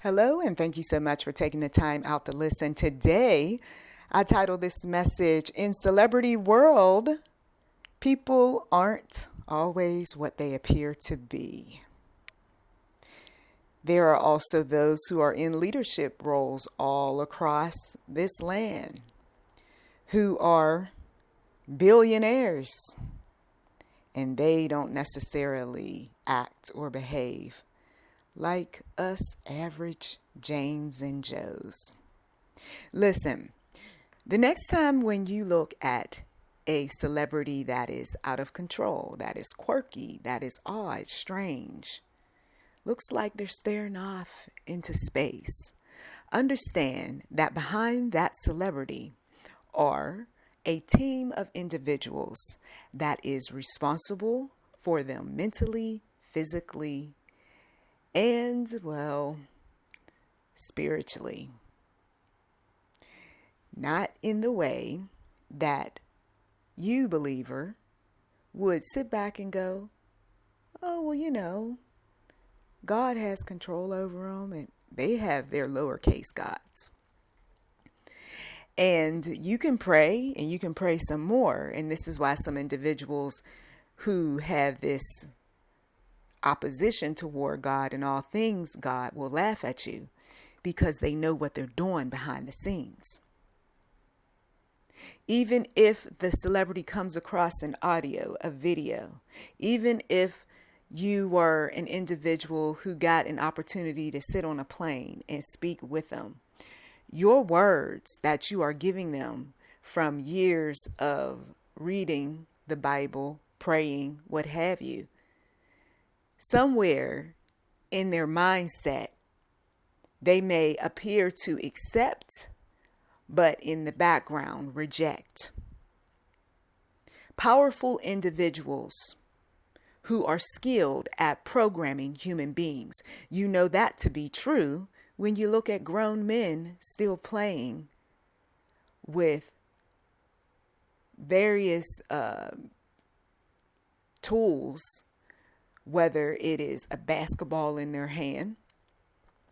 Hello, and thank you so much for taking the time out to listen. Today, I titled this message, In Celebrity World, People Aren't Always What They Appear to Be. There are also those who are in leadership roles all across this land who are billionaires, and they don't necessarily act or behave like us average Janes and Joes. Listen, the next time when you look at a celebrity that is out of control, that is quirky, that is odd, strange, looks like they're staring off into space, understand that behind that celebrity are a team of individuals that is responsible for them mentally, physically, and, spiritually. Not in the way that you, believer, would sit back and go, oh, God has control over them and they have their lowercase gods. And you can pray and you can pray some more. And this is why some individuals who have this opposition toward God and all things God will laugh at you because they know what they're doing behind the scenes. Even if the celebrity comes across an audio, a video, even if you were an individual who got an opportunity to sit on a plane and speak with them, your words that you are giving them from years of reading the Bible, praying, what have you, somewhere in their mindset, they may appear to accept, but in the background, reject. Powerful individuals who are skilled at programming human beings. You know that to be true when you look at grown men still playing with various tools, whether it is a basketball in their hand,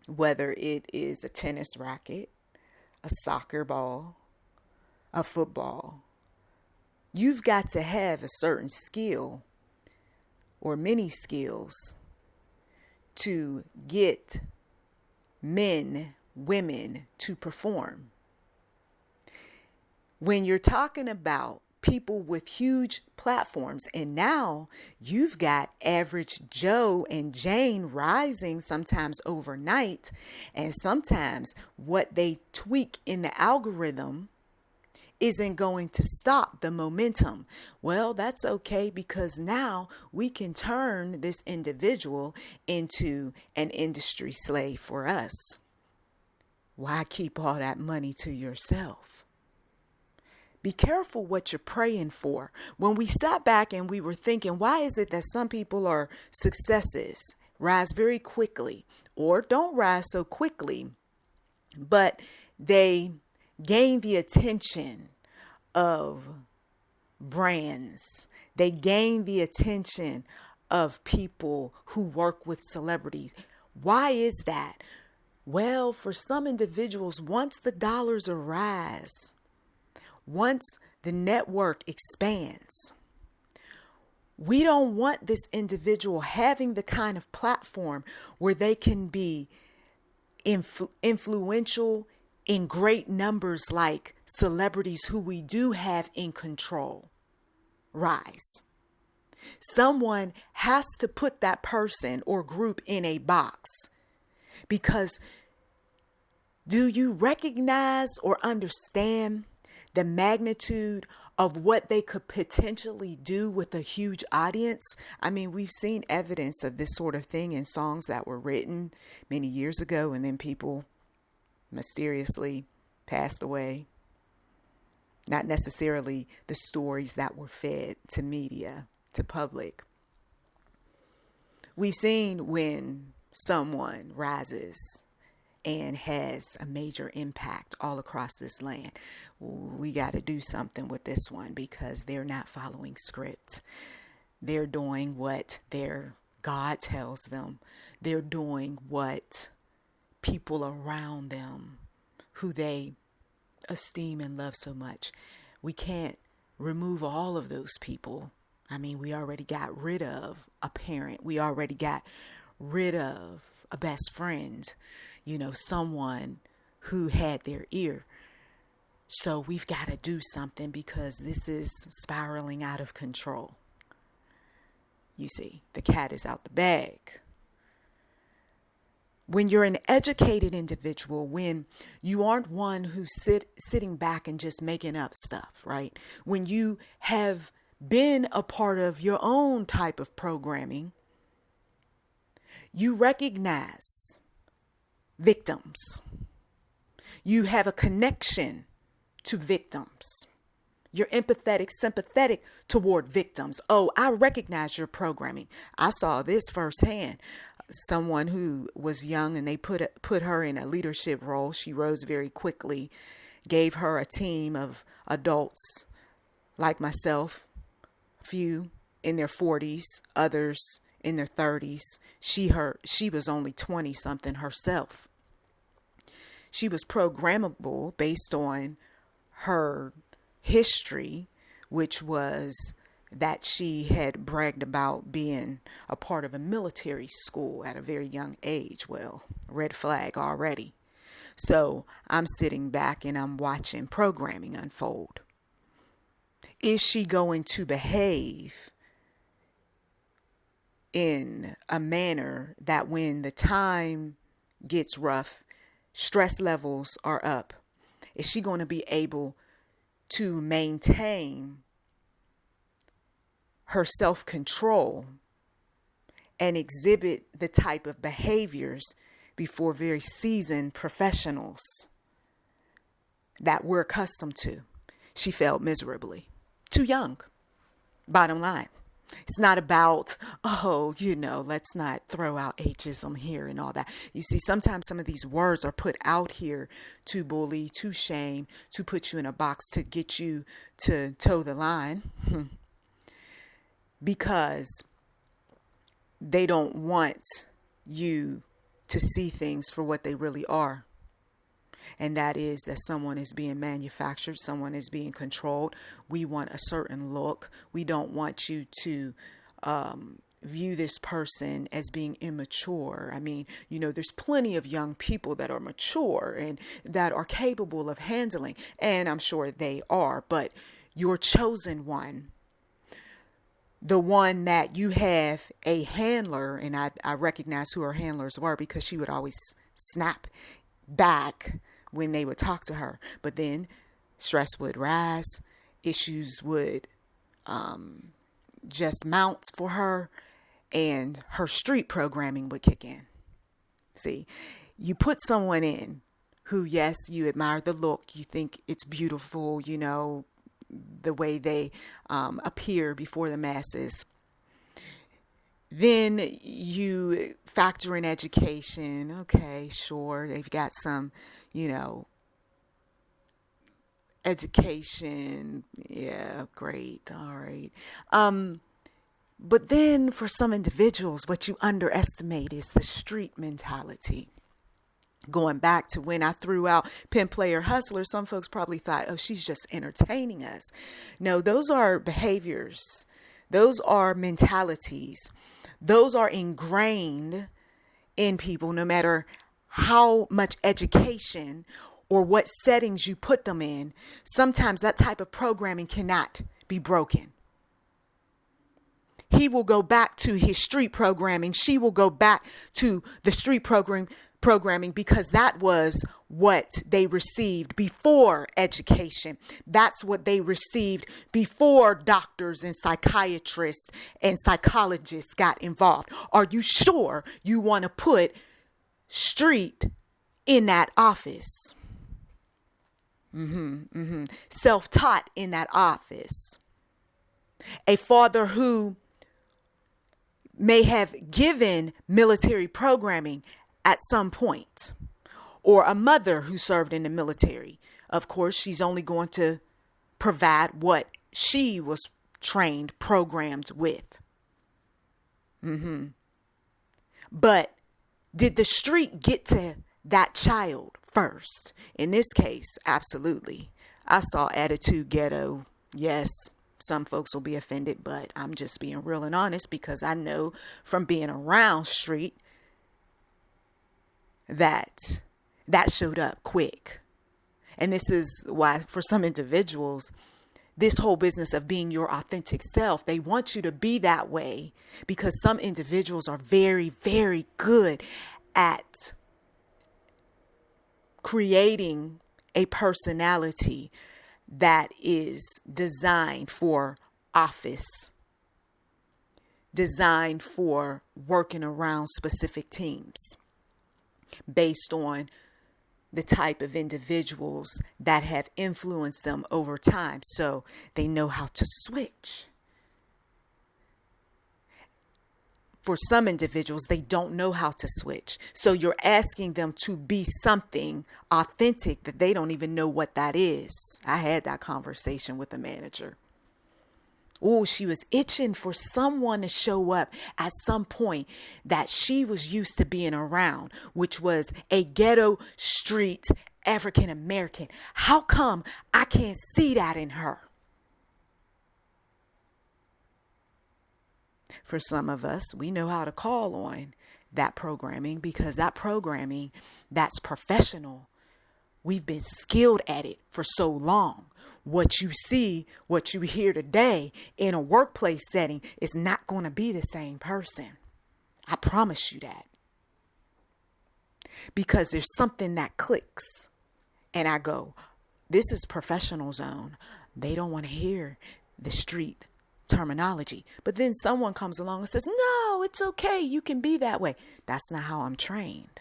whether it is a tennis racket, a soccer ball, a football. You've got to have a certain skill or many skills to get men, women to perform. When you're talking about people with huge platforms, and now you've got average Joe and Jane rising sometimes overnight, and sometimes what they tweak in the algorithm isn't going to stop the momentum. Well, that's okay, because now we can turn this individual into an industry slave for us. Why keep all that money to yourself? Be careful what you're praying for. When we sat back and we were thinking, why is it that some people are successes, rise very quickly, or don't rise so quickly, but they gain the attention of brands. They gain the attention of people who work with celebrities. Why is that? Well, for some individuals, once the dollars arise, once the network expands, we don't want this individual having the kind of platform where they can be influential in great numbers like celebrities who we do have in control rise. Someone has to put that person or group in a box, because do you recognize or understand the magnitude of what they could potentially do with a huge audience? I mean, we've seen evidence of this sort of thing in songs that were written many years ago, and then people mysteriously passed away. Not necessarily the stories that were fed to media, to public. We've seen when someone rises and has a major impact all across this land, we got to do something with this one, because they're not following script. They're doing what their God tells them. They're doing what people around them who they esteem and love so much. We can't remove all of those people. I mean, we already got rid of a parent. We already got rid of a best friend, someone who had their ear. So we've got to do something because this is spiraling out of control. You see, the cat is out the bag. When you're an educated individual, when you aren't one who's sitting back and just making up stuff, right? When you have been a part of your own type of programming, you recognize victims. You have a connection to victims. You're empathetic, sympathetic toward victims. Oh, I recognize your programming. I saw this firsthand. Someone who was young and they put her in a leadership role. She rose very quickly, gave her a team of adults like myself, few in their 40s, others in their 30s. She was only 20 something herself. She was programmable based on her history, which was that she had bragged about being a part of a military school at a very young age. Well, red flag already. So I'm sitting back and I'm watching programming unfold. Is she going to behave in a manner that when the time gets rough, stress levels are up, is she going to be able to maintain her self-control and exhibit the type of behaviors before very seasoned professionals that we're accustomed to? She failed miserably. Too young. Bottom line. It's not about, let's not throw out ageism here and all that. You see, sometimes some of these words are put out here to bully, to shame, to put you in a box, to get you to toe the line. Because they don't want you to see things for what they really are. And that is that someone is being manufactured, someone is being controlled. We want a certain look. We don't want you to view this person as being immature. I mean, there's plenty of young people that are mature and that are capable of handling, and I'm sure they are, but your chosen one, the one that you have a handler, and I recognize who her handlers were because she would always snap back when they would talk to her. But then stress would rise, issues would just mount for her, and her street programming would kick in. See, you put someone in who, yes, you admire the look, you think it's beautiful, the way they appear before the masses. Then you factor in education. Okay, sure, they've got some, education. Yeah, great. All right. But then for some individuals, what you underestimate is the street mentality. Going back to when I threw out Pen Player Hustler, some folks probably thought, oh, she's just entertaining us. No, those are behaviors. Those are mentalities. Those are ingrained in people, no matter how much education or what settings you put them in. Sometimes that type of programming cannot be broken. He will go back to his street programming. She will go back to the street programming because that was what they received before education. That's what they received before doctors and psychiatrists and psychologists got involved. Are you sure you want to put street in that office? Self-taught in that office. A father who may have given military programming at some point, or a mother who served in the military. Of course, she's only going to provide what she was trained, programmed with. But did the street get to that child first. In this case, absolutely. I saw attitude ghetto. Yes, some folks will be offended, but I'm just being real and honest because I know from being around street that showed up quick. And this is why for some individuals, this whole business of being your authentic self, they want you to be that way because some individuals are very, very good at creating a personality that is designed for office, designed for working around specific teams based on the type of individuals that have influenced them over time. So they know how to switch. For some individuals, they don't know how to switch. So you're asking them to be something authentic that they don't even know what that is. I had that conversation with a manager. Oh, she was itching for someone to show up at some point that she was used to being around, which was a ghetto street African American. How come I can't see that in her? For some of us, we know how to call on that programming because that programming, that's professional. We've been skilled at it for so long. What you see, what you hear today in a workplace setting is not going to be the same person. I promise you that. Because there's something that clicks. And I go, this is professional zone. They don't want to hear the street terminology. But then someone comes along and says, no, it's okay. You can be that way. That's not how I'm trained.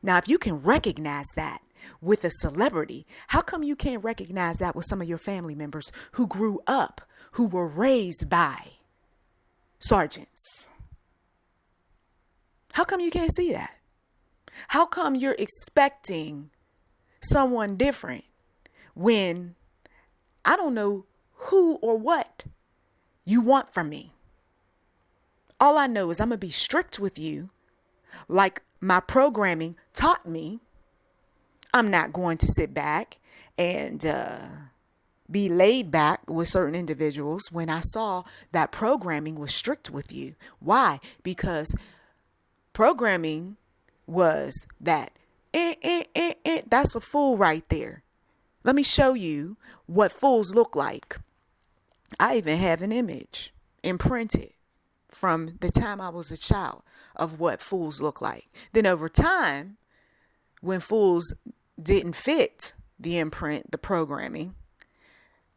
Now, if you can recognize that with a celebrity, how come you can't recognize that with some of your family members who grew up, who were raised by sergeants? How come you can't see that? How come you're expecting someone different when I don't know who or what you want from me? All I know is I'm going to be strict with you like my programming taught me. I'm not going to sit back and be laid back with certain individuals when I saw that programming was strict with you. Why? Because programming was that, that's a fool right there. Let me show you what fools look like. I even have an image imprinted from the time I was a child of what fools look like. Then over time, when fools didn't fit the imprint, the programming,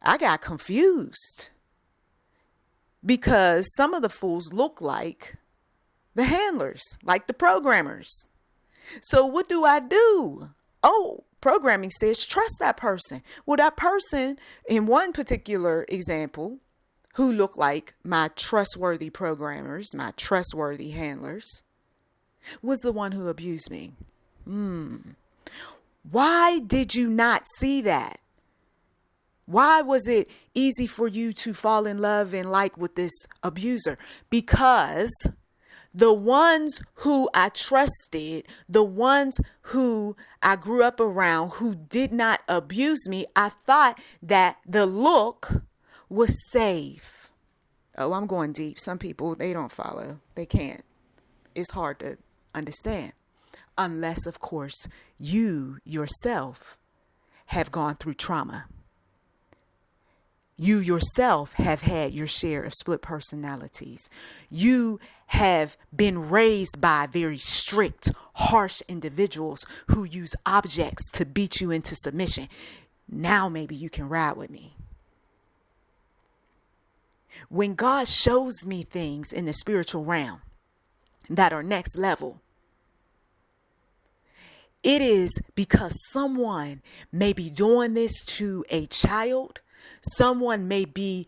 I got confused because some of the fools look like the handlers, like the programmers. So what do? Oh, programming says trust that person. Well, that person in one particular example who looked like my trustworthy programmers, my trustworthy handlers, was the one who abused me. Why did you not see that? Why was it easy for you to fall in love and like with this abuser? Because the ones who I trusted, the ones who I grew up around who did not abuse me, I thought that the look was safe. Oh, I'm going deep. Some people, they don't follow. They can't. It's hard to understand. Unless, of course, you yourself have gone through trauma. You yourself have had your share of split personalities. You have been raised by very strict, harsh individuals who use objects to beat you into submission. Now maybe you can ride with me. When God shows me things in the spiritual realm that are next level, it is because someone may be doing this to a child. Someone may be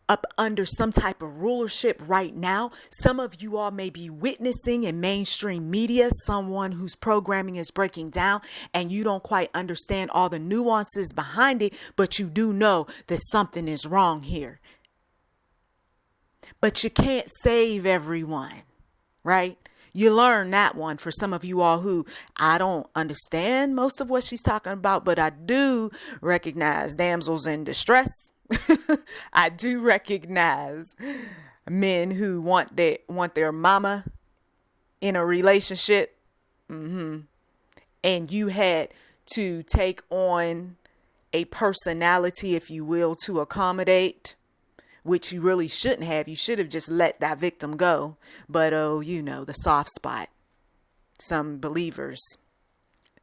up under some type of rulership right now. Some of you all may be witnessing in mainstream media someone whose programming is breaking down and you don't quite understand all the nuances behind it, but you do know that something is wrong here. But you can't save everyone, right? You learn that one for some of you all who I don't understand most of what she's talking about, but I do recognize damsels in distress. I do recognize men who want their mama in a relationship. And you had to take on a personality, if you will, to accommodate, which you really shouldn't have. You should have just let that victim go. But, the soft spot. Some believers,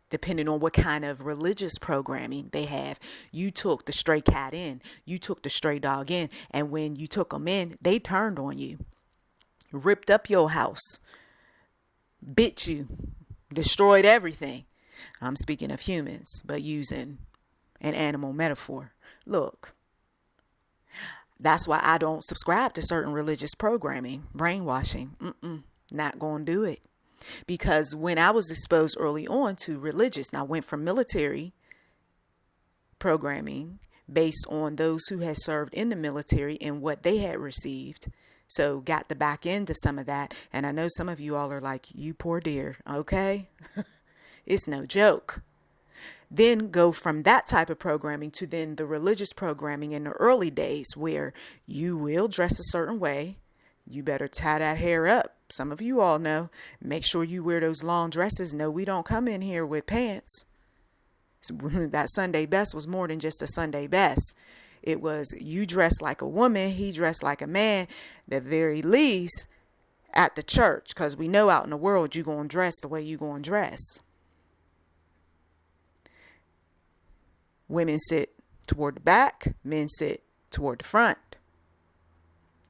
depending on what kind of religious programming they have, you took the stray cat in, you took the stray dog in. And when you took them in, they turned on you, ripped up your house, bit you, destroyed everything. I'm speaking of humans, but using an animal metaphor. Look, that's why I don't subscribe to certain religious programming, brainwashing. Not going to do it. Because when I was exposed early on to religious, and I went from military programming based on those who had served in the military and what they had received. So got the back end of some of that. And I know some of you all are like, you poor dear. Okay. It's no joke. Then go from that type of programming to then the religious programming in the early days where you will dress a certain way. You better tie that hair up. Some of you all know. Make sure you wear those long dresses. No, we don't come in here with pants. That Sunday best was more than just a Sunday best. It was you dressed like a woman. He dressed like a man. The very least at the church. Because we know out in the world you're going to dress the way you're going to dress. Women sit toward the back, men sit toward the front.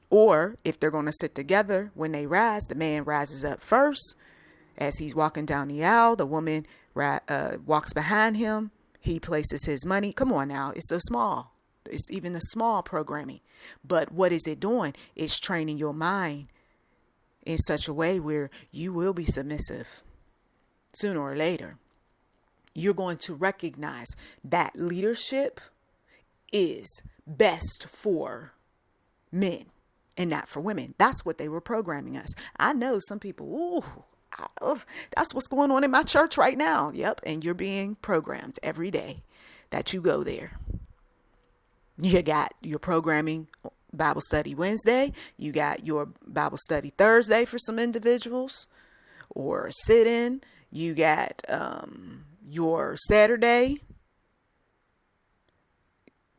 Or if they're going to sit together, when they rise, the man rises up first. As he's walking down the aisle, the woman walks behind him. He places his money. Come on now, it's so small. It's even the small programming. But what is it doing? It's training your mind in such a way where you will be submissive sooner or later. You're going to recognize that leadership is best for men and not for women. That's what they were programming us. I know some people, that's what's going on in my church right now. Yep. And you're being programmed every day that you go there. You got your programming Bible study Wednesday. You got your Bible study Thursday for some individuals or sit-in. You got, your Saturday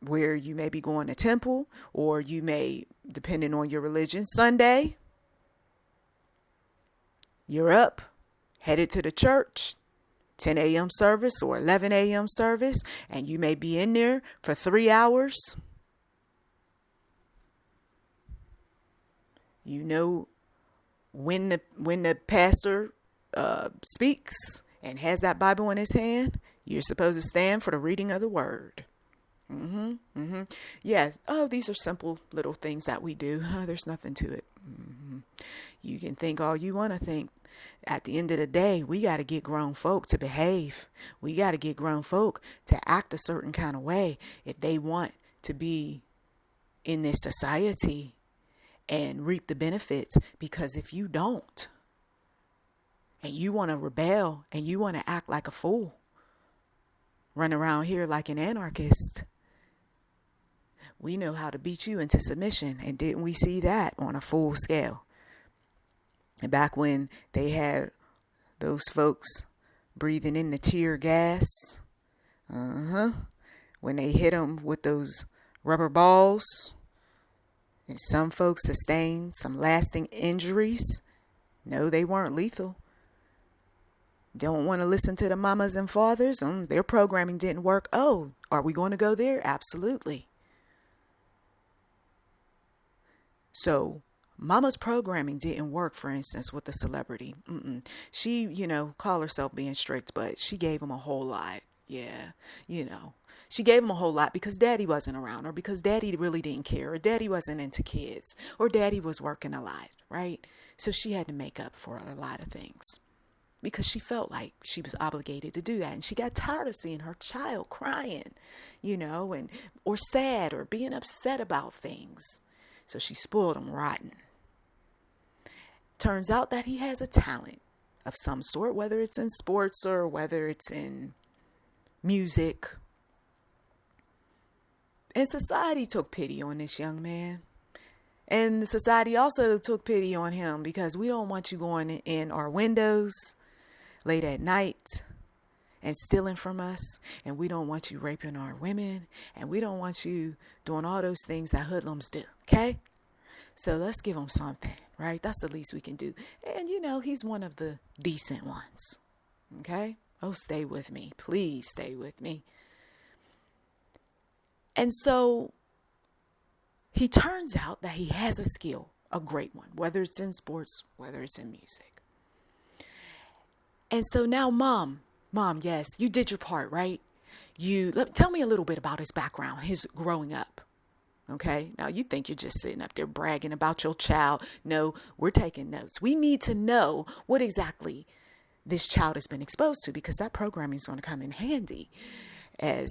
where you may be going to temple, or you may, depending on your religion, Sunday, you're up, headed to the church, 10 a.m. service or 11 a.m. service, and you may be in there for 3 hours. You know, when the pastor speaks and has that Bible in his hand, you're supposed to stand for the reading of the word. Yeah. Oh, these are simple little things that we do. There's nothing to it. You can think all you want to think. At the end of the day, we got to get grown folk to behave. We got to get grown folk to act a certain kind of way if they want to be in this society and reap the benefits. Because if you don't, and you want to rebel and you want to act like a fool, run around here like an anarchist, we know how to beat you into submission. And didn't we see that on a full scale? And back when they had those folks breathing in the tear gas, when they hit them with those rubber balls, and some folks sustained some lasting injuries. No, they weren't lethal. Don't want to listen to the mamas and fathers. Their programming didn't work. Oh, are we going to go there? Absolutely. So mama's programming didn't work, for instance, with the celebrity. She, call herself being strict, but she gave him a whole lot. Yeah, she gave him a whole lot because daddy wasn't around, or because daddy really didn't care, or daddy wasn't into kids, or daddy was working a lot, right? So she had to make up for a lot of things, because she felt like she was obligated to do that. And she got tired of seeing her child crying, or sad or being upset about things. So she spoiled them rotten. Turns out that he has a talent of some sort, whether it's in sports or whether it's in music. And society took pity on this young man. And the society also took pity on him because we don't want you going in our windows late at night and stealing from us. And we don't want you raping our women. And we don't want you doing all those things that hoodlums do. Okay? So let's give him something, right? That's the least we can do. And, he's one of the decent ones. Okay? Oh, stay with me. Please stay with me. And so he turns out that he has a skill, a great one, whether it's in sports, whether it's in music. And so now, Mom, yes, you did your part, right? Tell me a little bit about his background, his growing up. Okay. Now you think you're just sitting up there bragging about your child. No, we're taking notes. We need to know what exactly this child has been exposed to, because that programming is going to come in handy as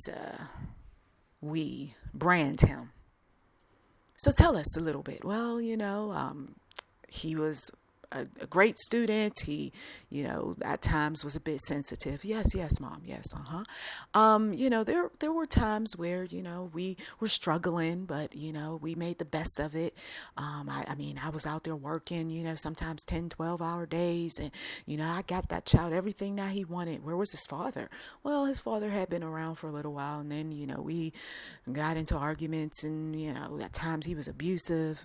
we brand him. So tell us a little bit. Well, he was a great student. He, at times was a bit sensitive. Yes, Mom. Yes. There were times where, we were struggling, but, we made the best of it. I was out there working, sometimes 10, 12-hour days. And, I got that child everything that he wanted. Where was his father? Well, his father had been around for a little while. And then, we got into arguments and, at times he was abusive.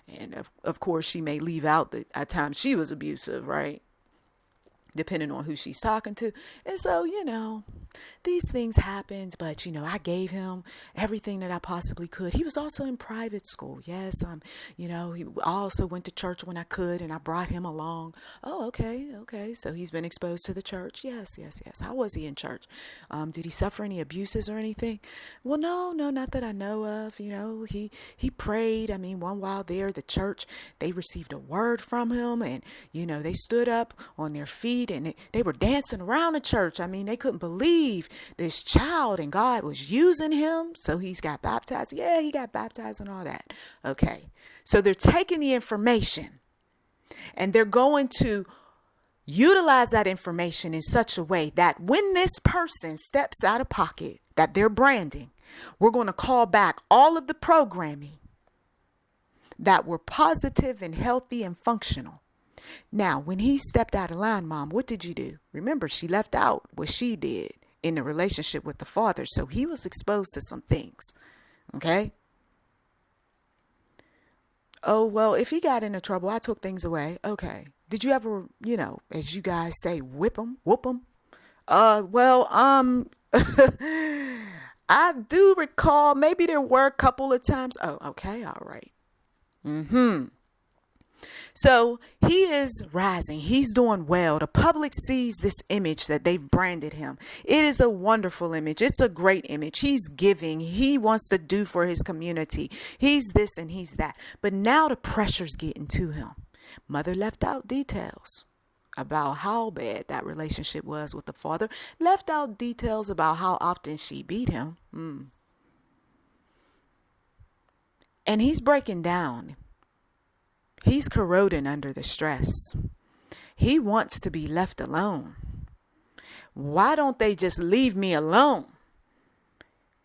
And of course, she may leave out that at times she was abusive, right? Depending on who she's talking to. And so, these things happened, but, I gave him everything that I possibly could. He was also in private school. Yes. He also went to church when I could, and I brought him along. Oh, okay. So he's been exposed to the church. Yes. How was he in church? Did he suffer any abuses or anything? Well, no, not that I know of. He prayed. One while there, the church, they received a word from him, and, they stood up on their feet and they were dancing around the church. They couldn't believe this child, and God was using him. So he's got baptized. Yeah, he got baptized and all that. Okay. So they're taking the information and they're going to utilize that information in such a way that when this person steps out of pocket that they're branding, we're going to call back all of the programming that were positive and healthy and functional. Now, when he stepped out of line, Mom, what did you do? Remember, she left out what she did in the relationship with the father. So he was exposed to some things. Okay. Oh, well, if he got into trouble, I took things away. Okay. Did you ever, as you guys say, whoop him? I do recall maybe there were a couple of times. Oh, okay. All right. So he is rising. He's doing well. The public sees this image that they've branded him. It is a wonderful image. It's a great image. He's giving. He wants to do for his community. He's this and he's that. But now the pressure's getting to him. Mother left out details about how bad that relationship was with the father. Left out details about how often she beat him. And he's breaking down. He's corroding under the stress. He wants to be left alone. Why don't they just leave me alone?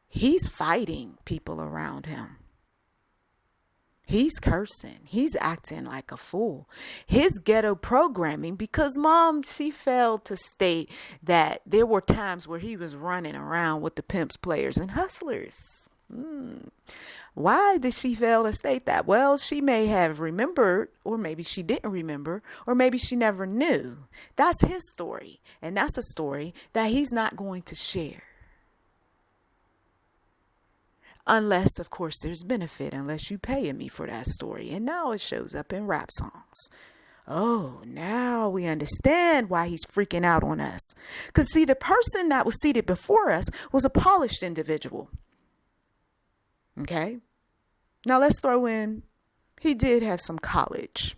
He's fighting people around him. He's cursing. He's acting like a fool. His ghetto programming, because Mom, she failed to state that there were times where he was running around with the pimps, players, and hustlers. Why did she fail to state that? Well, she may have remembered, or maybe she didn't remember, or maybe she never knew. That's his story. And that's a story that he's not going to share. Unless, of course, there's benefit, unless you paying me for that story. And now it shows up in rap songs. Oh, now we understand why he's freaking out on us. Because see, the person that was seated before us was a polished individual. Okay. Now let's throw in, he did have some college.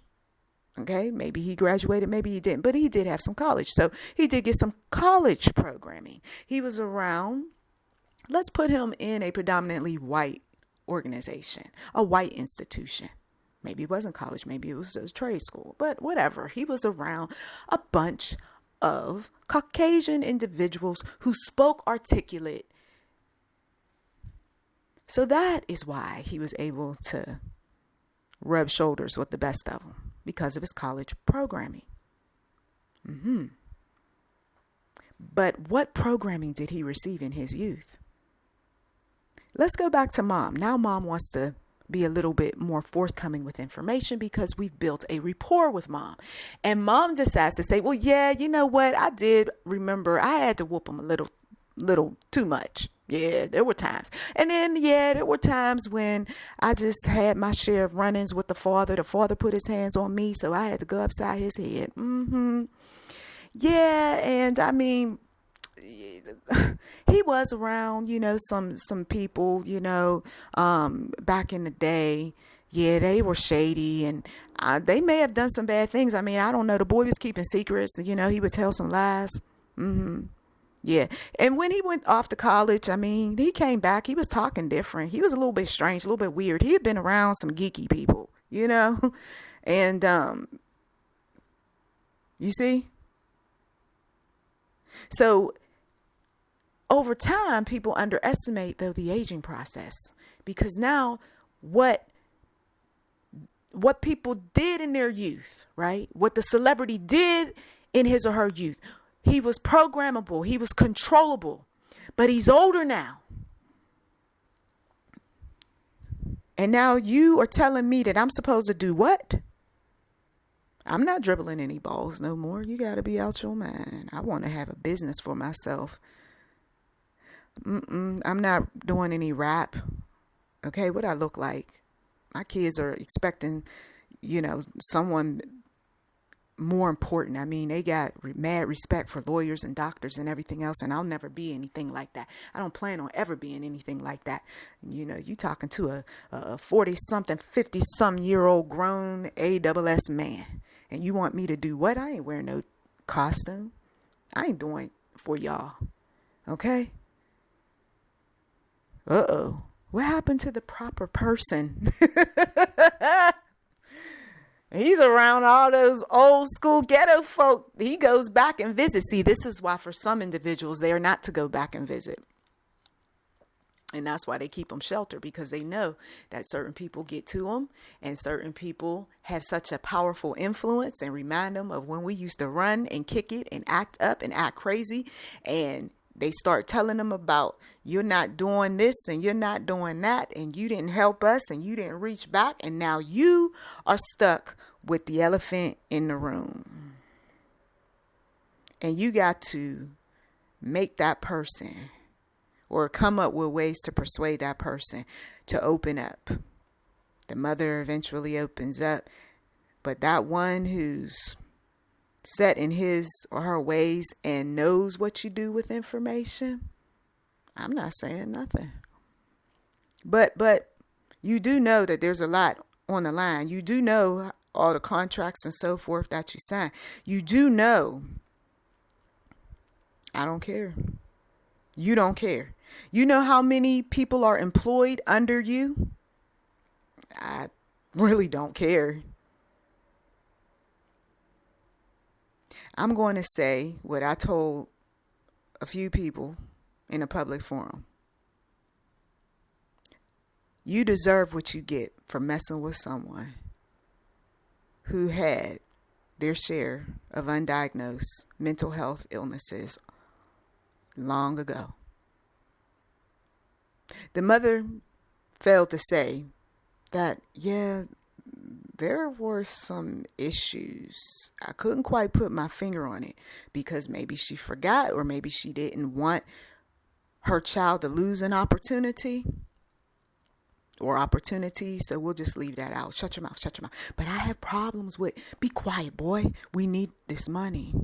Okay. Maybe he graduated, maybe he didn't, but he did have some college. So he did get some college programming. He was around, let's put him in a predominantly white organization, a white institution. Maybe it wasn't college. Maybe it was a trade school. But whatever. He was around a bunch of Caucasian individuals who spoke articulate. So that is why he was able to rub shoulders with the best of them, because of his college programming. But what programming did he receive in his youth? Let's go back to mom. Now mom wants to be a little bit more forthcoming with information because we've built a rapport with mom. And mom decides to say, well, yeah, you know what? I did remember I had to whoop him a little too much. Yeah, there were times. And then, there were times when I just had my share of run-ins with the father. The father put his hands on me, so I had to go upside his head. Yeah, and I mean, he was around, some people, back in the day. Yeah, they were shady, and they may have done some bad things. I mean, I don't know. The boy was keeping secrets. He would tell some lies. Yeah. And when he went off to college, I mean, he came back. He was talking different. He was a little bit strange, a little bit weird. He had been around some geeky people, and you see? So over time, people underestimate, though, the aging process, because now what people did in their youth, right? What the celebrity did in his or her youth. He was programmable. He was controllable. But he's older now. And now you are telling me that I'm supposed to do what? I'm not dribbling any balls no more. You got to be out your mind. I want to have a business for myself. I'm not doing any rap. Okay, what I look like. My kids are expecting, someone more important. I mean, they got mad respect for lawyers and doctors and everything else, and I'll never be anything like that. I don't plan on ever being anything like that. You talking to a 40-something, 50-some-year-old grown ASS man, and you want me to do what? I ain't wearing no costume. I ain't doing for y'all. Okay? What happened to the proper person? He's around all those old school ghetto folk. He goes back and visits. See, this is why for some individuals, they are not to go back and visit. And that's why they keep them sheltered, because they know that certain people get to them, and certain people have such a powerful influence and remind them of when we used to run and kick it and act up and act crazy. And they start telling them about, you're not doing this and you're not doing that, and you didn't help us and you didn't reach back, and now you are stuck with the elephant in the room. And you got to make that person, or come up with ways to persuade that person to open up. The mother eventually opens up, but that one who's set in his or her ways and knows what you do with information, I'm not saying nothing. But you do know that there's a lot on the line. You do know all the contracts and so forth that you sign. You do know. I don't care. You don't care. You know how many people are employed under you? I really don't care. I'm going to say what I told a few people in a public forum. You deserve what you get for messing with someone who had their share of undiagnosed mental health illnesses long ago. The mother failed to say that, there were some issues. I couldn't quite put my finger on it, because maybe she forgot, or maybe she didn't want her child to lose an opportunity or opportunity. So we'll just leave that out. Shut your mouth, shut your mouth. But I have problems with, be quiet, boy. We need this money.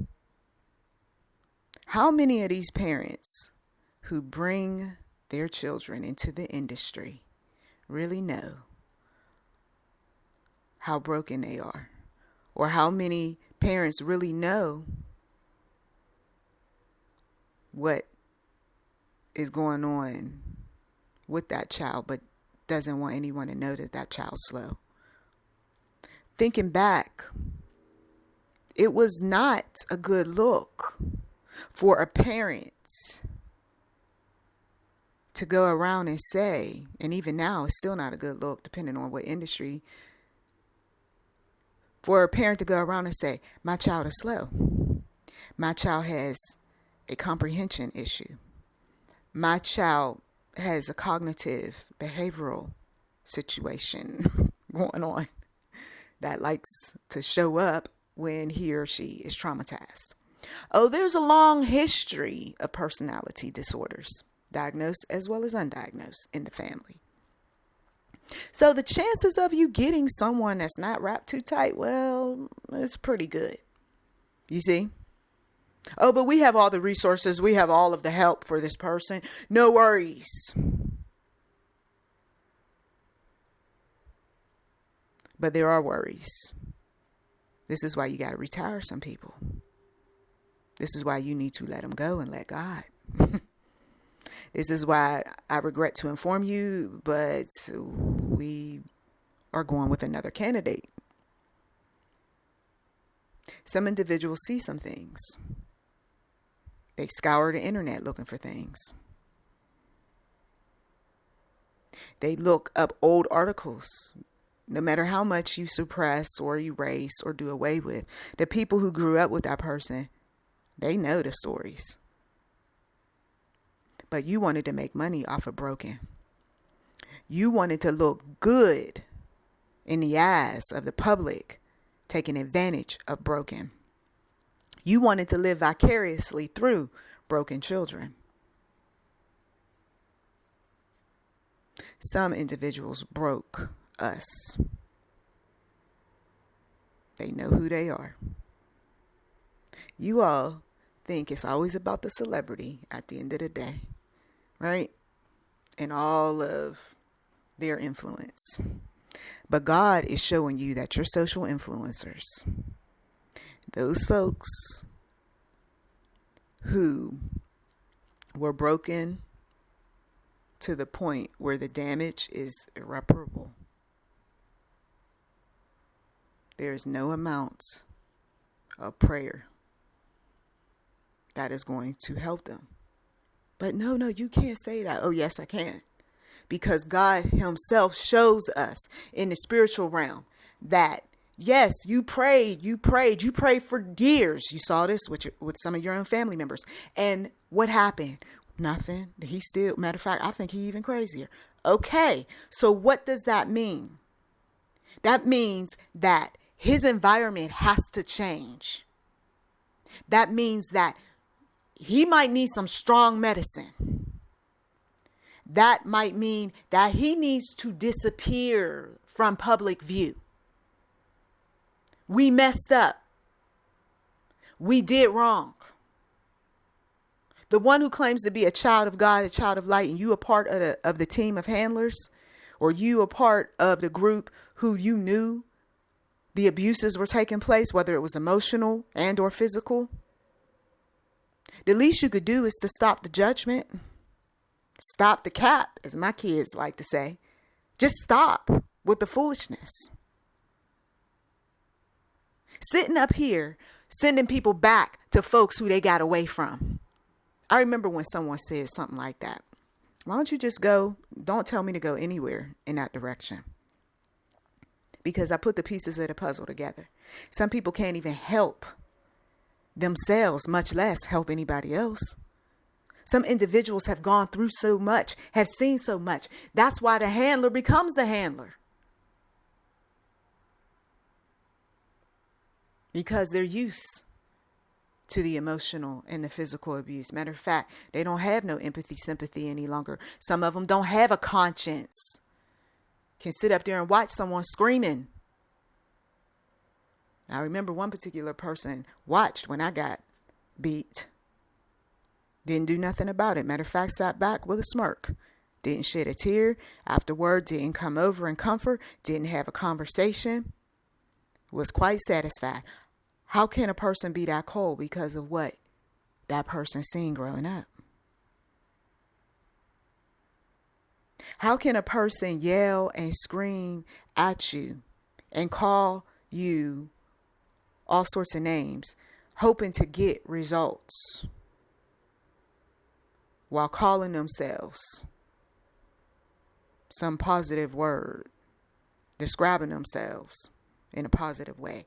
How many of these parents who bring their children into the industry really know how broken they are? Or how many parents really know what is going on with that child, but doesn't want anyone to know that that child's slow? thinking back, it was not a good look for a parent to go around and say, and even now it's still not a good look depending on what industry, for a parent to go around and say, my child is slow. My child has a comprehension issue. My child has a cognitive behavioral situation going on that likes to show up when he or she is traumatized. Oh, there's a long history of personality disorders, diagnosed as well as undiagnosed, in the family. So the chances of you getting someone that's not wrapped too tight, well, it's pretty good. You see? Oh, but we have all the resources. We have all of the help for this person. No worries. But there are worries. This is why you got to retire some people. This is why you need to let them go and let God. This is why I regret to inform you, but we are going with another candidate. Some individuals see some things. They scour the internet looking for things. They look up old articles. No matter how much you suppress or erase or do away with, the people who grew up with that person, they know the stories. But you wanted to make money off of broken. You wanted to look good in the eyes of the public, taking advantage of broken. You wanted to live vicariously through broken children. Some individuals broke us. They know who they are. You all think it's always about the celebrity at the end of the day, right? And all of their influence. But God is showing you that your social influencers, those folks who were broken to the point where the damage is irreparable, there is no amount of prayer that is going to help them. But no, you can't say that. Oh, yes, I can. Because God himself shows us in the spiritual realm that, yes, you prayed for years. You saw this with some of your own family members. And what happened? Nothing. He still, matter of fact, I think he even crazier. Okay, so what does that mean? That means that his environment has to change. That means that he might need some strong medicine. That might mean that he needs to disappear from public view. We messed up. We did wrong. The one who claims to be a child of God, a child of light, and you a part of the team of handlers, or you a part of the group who you knew the abuses were taking place, whether it was emotional and or physical, the least you could do is to stop the judgment. Stop the cap, as my kids like to say. Just stop with the foolishness. Sitting up here, sending people back to folks who they got away from. I remember when someone said something like that. Why don't you just go? Don't tell me to go anywhere in that direction. Because I put the pieces of the puzzle together. Some people can't even help themselves, much less help anybody else. Some individuals have gone through so much, have seen so much. That's why the handler becomes the handler. Because they're used to the emotional and the physical abuse. Matter of fact, they don't have no empathy, sympathy any longer. Some of them don't have a conscience. Can sit up there and watch someone screaming. I remember one particular person watched when I got beat. Didn't do nothing about it. Matter of fact, sat back with a smirk. Didn't shed a tear. Afterward, didn't come over and comfort. Didn't have a conversation. Was quite satisfied. How can a person be that cold because of what that person seen growing up? How can a person yell and scream at you and call you all sorts of names, hoping to get results while calling themselves some positive word, describing themselves in a positive way,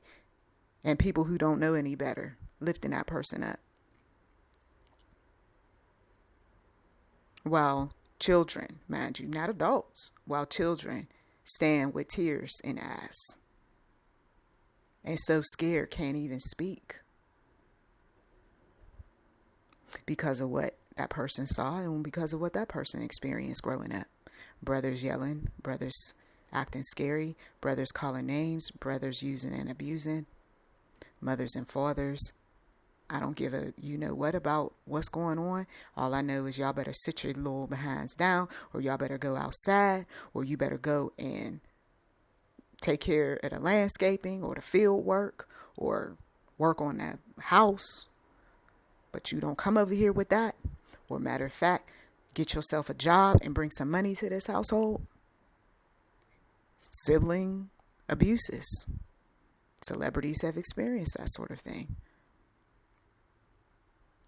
and people who don't know any better lifting that person up. While children, mind you, not adults, while children stand with tears in eyes and so scared can't even speak because of what that person saw and because of what that person experienced growing up. Brothers yelling, brothers acting scary, brothers calling names, brothers using and abusing, mothers and fathers. I don't give a you know what about what's going on. All I know is y'all better sit your little behinds down, or y'all better go outside, or you better go and take care of the landscaping or the field work or work on that house. But you don't come over here with that. Or matter of fact, get yourself a job and bring some money to this household. Sibling abuses. Celebrities have experienced that sort of thing.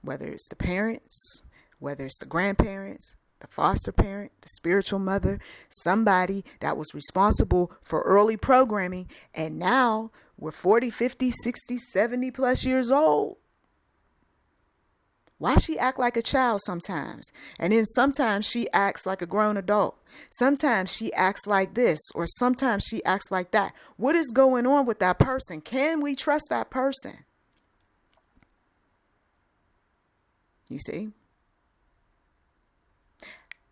Whether it's the parents, whether it's the grandparents, the foster parent, the spiritual mother, somebody that was responsible for early programming, and now we're 40, 50, 60, 70 plus years old. Why she act like a child sometimes? And then sometimes she acts like a grown adult. Sometimes she acts like this, or sometimes she acts like that. What is going on with that person? Can we trust that person? You see?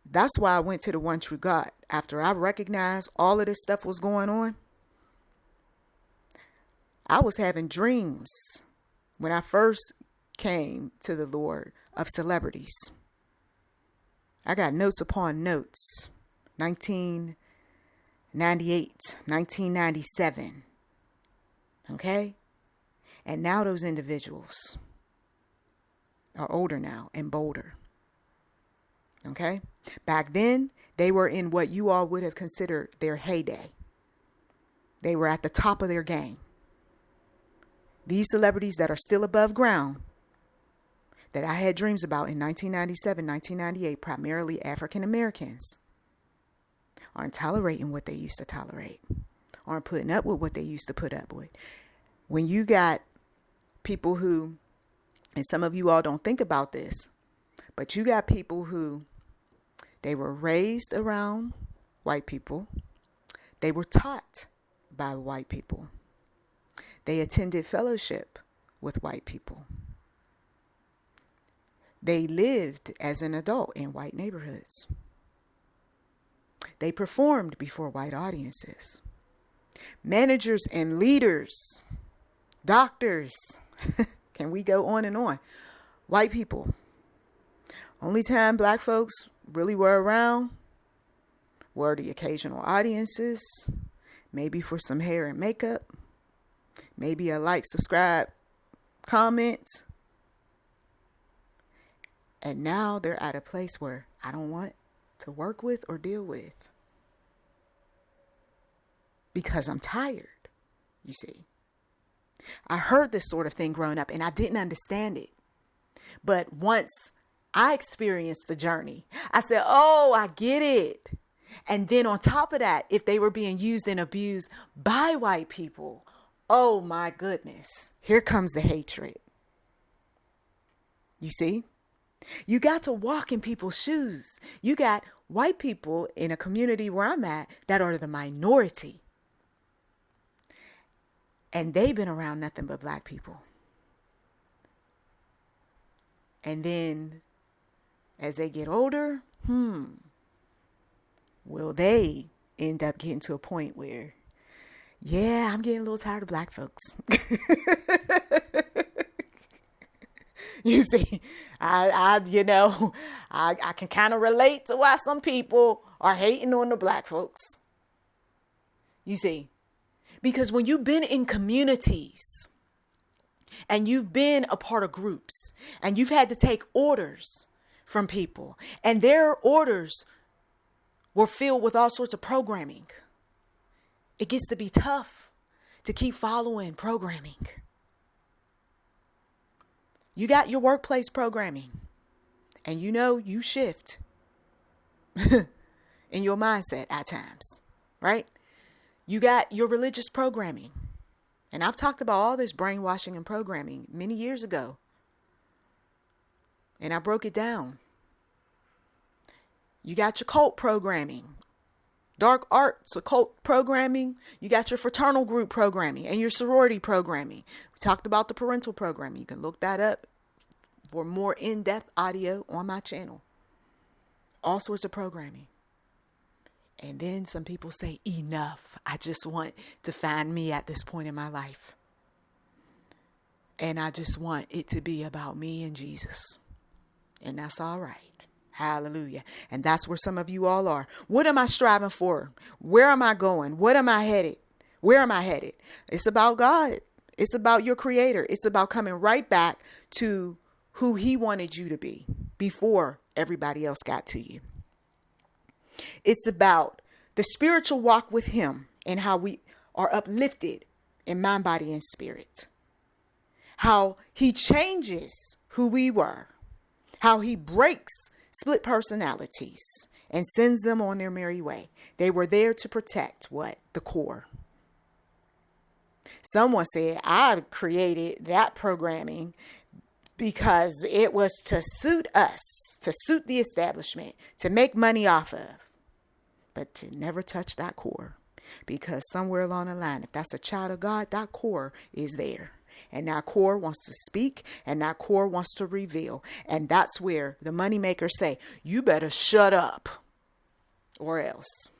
That's why I went to the one true God. After I recognized all of this stuff was going on, I was having dreams when I first came to the Lord of celebrities. I got notes upon notes. 1998, 1997. Okay? And now those individuals are older now and bolder. Okay? Back then, they were in what you all would have considered their heyday. They were at the top of their game. These celebrities that are still above ground, that I had dreams about in 1997, 1998, primarily African Americans, aren't tolerating what they used to tolerate, aren't putting up with what they used to put up with. When you got people who, and some of you all don't think about this, but you got people who, they were raised around white people. They were taught by white people. They attended fellowship with white people. They lived as an adult in white neighborhoods. They performed before white audiences. Managers and leaders, doctors, can we go on and on? White people. Only time black folks really were around were the occasional audiences, maybe for some hair and makeup, maybe a like, subscribe, comment. And now they're at a place where I don't want to work with or deal with because I'm tired, you see. I heard this sort of thing growing up and I didn't understand it. But once I experienced the journey, I said, oh, I get it. And then on top of that, if they were being used and abused by white people, oh my goodness, here comes the hatred. You see? You got to walk in people's shoes. You got white people in a community where I'm at that are the minority. And they've been around nothing but black people. And then as they get older, will they end up getting to a point where, yeah, I'm getting a little tired of black folks. You see, I can kind of relate to why some people are hating on the black folks. You see, because when you've been in communities and you've been a part of groups and you've had to take orders from people and their orders were filled with all sorts of programming, it gets to be tough to keep following programming. You got your workplace programming, and you shift in your mindset at times, right? You got your religious programming. And I've talked about all this brainwashing and programming many years ago. And I broke it down. You got your cult programming, dark arts, occult programming. You got your fraternal group programming and your sorority programming. We talked about the parental programming. You can look that up for more in-depth audio on my channel. All sorts of programming. And then some people say, enough. I just want to find me at this point in my life. And I just want it to be about me and Jesus. And that's all right. Hallelujah. And that's where some of you all are. What am I striving for? Where am I going? What am I headed? Where am I headed? It's about God. It's about your creator. It's about coming right back to who he wanted you to be before everybody else got to you. It's about the spiritual walk with him and how we are uplifted in mind, body, and spirit. How he changes who we were. How he breaks split personalities and sends them on their merry way. They were there to protect what? The core. Someone said, I created that programming because it was to suit us, to suit the establishment, to make money off of. But to never touch that core. Because somewhere along the line, if that's a child of God, that core is there. And that core wants to speak, and that core wants to reveal. And that's where the money makers say, you better shut up or else.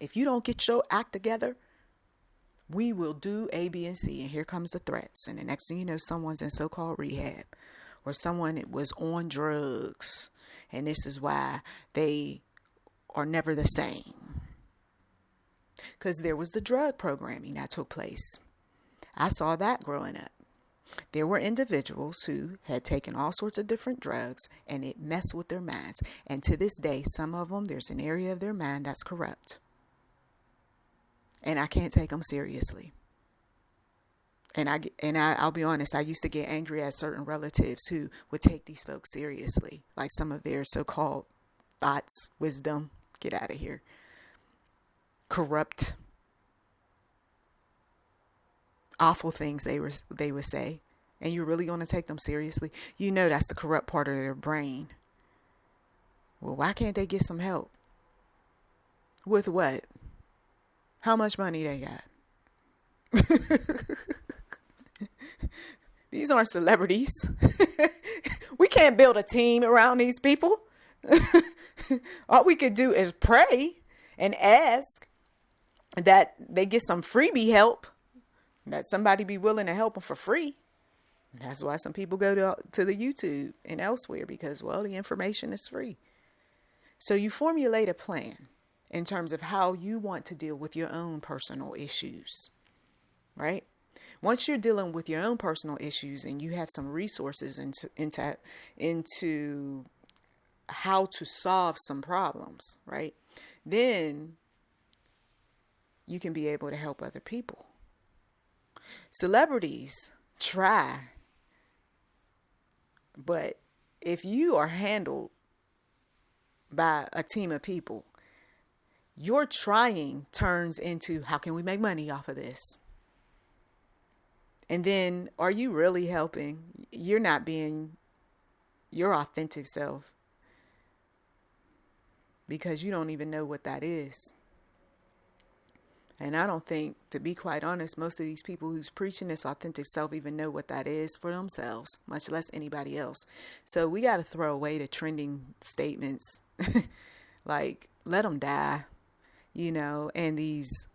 If you don't get your act together, we will do A, B, and C. And here comes the threats. And the next thing you know, someone's in so-called rehab, or someone was on drugs. And this is why they are never the same. Because there was the drug programming that took place. I saw that growing up. There were individuals who had taken all sorts of different drugs, and it messed with their minds. And to this day, some of them, there's an area of their mind that's corrupt. And I can't take them seriously. And I'll be honest, I used to get angry at certain relatives who would take these folks seriously. Like some of their so-called thoughts, wisdom, get out of here. Corrupt. Awful things they would say. And you're really going to take them seriously? You know that's the corrupt part of their brain. Well, why can't they get some help? With what? How much money they got? These aren't celebrities. We can't build a team around these people. All we could do is pray and ask that they get some freebie help, that somebody be willing to help them for free. That's why some people go to the YouTube and elsewhere, because, well, the information is free. So you formulate a plan in terms of how you want to deal with your own personal issues, right? Once you're dealing with your own personal issues and you have some resources into how to solve some problems, right? Then you can be able to help other people. Celebrities try, but if you are handled by a team of people, your trying turns into, how can we make money off of this? And then, are you really helping? You're not being your authentic self, because you don't even know what that is. And I don't think, to be quite honest, most of these people who's preaching this authentic self even know what that is for themselves, much less anybody else. So we got to throw away the trending statements like, let them die, and these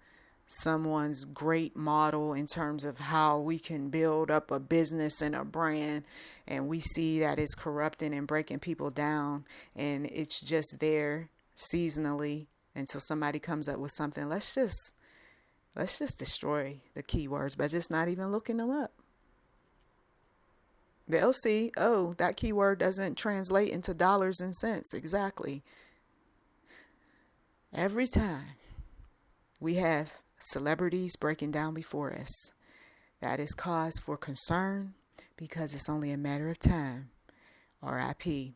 someone's great model in terms of how we can build up a business and a brand, and we see that it's corrupting and breaking people down, and it's just there seasonally until somebody comes up with something. Let's just destroy the keywords by just not even looking them up. They'll see, oh, that keyword doesn't translate into dollars and cents. Exactly. Every time we have celebrities breaking down before us. That is cause for concern because it's only a matter of time. R.I.P.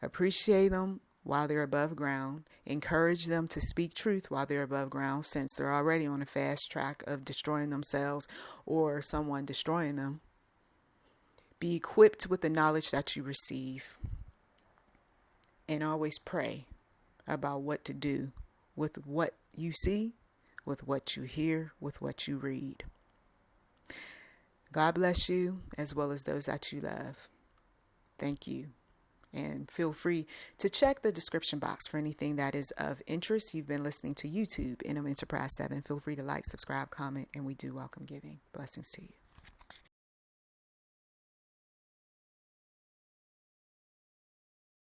Appreciate them while they're above ground. Encourage them to speak truth while they're above ground, since they're already on a fast track of destroying themselves or someone destroying them. Be equipped with the knowledge that you receive. And always pray about what to do with what you see, with what you hear, with what you read. God bless you as well as those that you love. Thank you. And feel free to check the description box for anything that is of interest. You've been listening to YouTube, Nmenterprise7. Feel free to like, subscribe, comment, and we do welcome giving. Blessings to you.